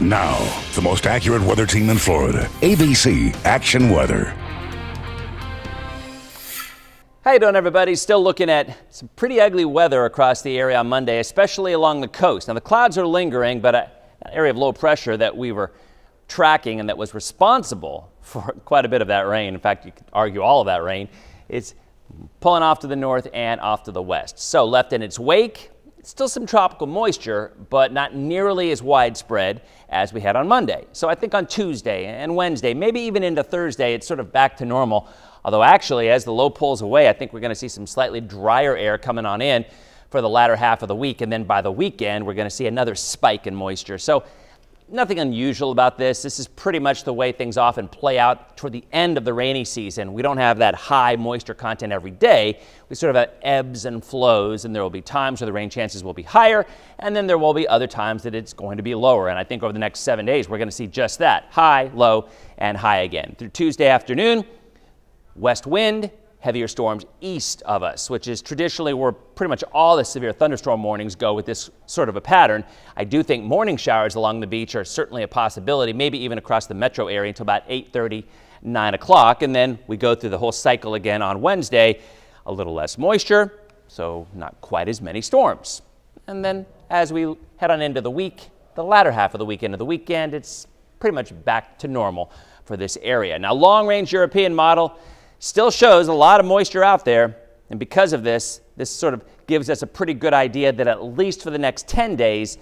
Now, the most accurate weather team in Florida, ABC Action Weather. How you doing, everybody? Still looking at some pretty ugly weather across the area on Monday, especially along the coast. Now, the clouds are lingering, but an area of low pressure that we were tracking and that was responsible for quite a bit of that rain. In fact, you could argue all of that rain. It's pulling off to the north and off to the west. So left in its wake, still some tropical moisture, but not nearly as widespread as we had on Monday. So I think on Tuesday and Wednesday, maybe even into Thursday, it's sort of back to normal. Although actually, as the low pulls away, I think we're going to see some slightly drier air coming on in for the latter half of the week. And then by the weekend, we're going to see another spike in moisture. So nothing unusual about this. This is pretty much the way things often play out toward the end of the rainy season. We don't have that high moisture content every day. We sort of have ebbs and flows, and there will be times where the rain chances will be higher, and then there will be other times that it's going to be lower. And I think over the next 7 days, we're going to see just that: high, low, and high again. Through Tuesday afternoon, west wind, heavier storms east of us, which is traditionally where pretty much all the severe thunderstorm warnings go with this sort of a pattern. I do think morning showers along the beach are certainly a possibility, maybe even across the metro area until about 8:30, 9 o'clock. And then we go through the whole cycle again on Wednesday. A little less moisture, so not quite as many storms. And then as we head on into the week, the latter half of the week into the weekend, it's pretty much back to normal for this area. Now, long-range European model still shows a lot of moisture out there, and because of this sort of gives us a pretty good idea that at least for the next 10 days,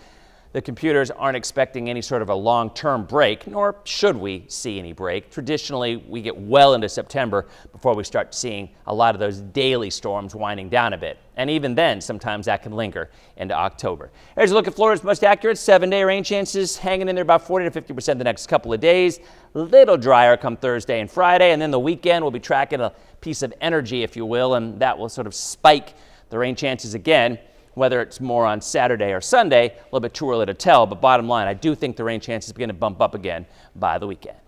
the computers aren't expecting any sort of a long-term break, nor should we see any break. Traditionally, we get well into September before we start seeing a lot of those daily storms winding down a bit. And even then, sometimes that can linger into October. Here's a look at Florida's most accurate 7-day rain chances, hanging in there about 40 to 50% the next couple of days. A little drier come Thursday and Friday, and then the weekend we'll be tracking a piece of energy, if you will, and that will sort of spike the rain chances again. Whether it's more on Saturday or Sunday, a little bit too early to tell, but bottom line, I do think the rain chances begin to bump up again by the weekend.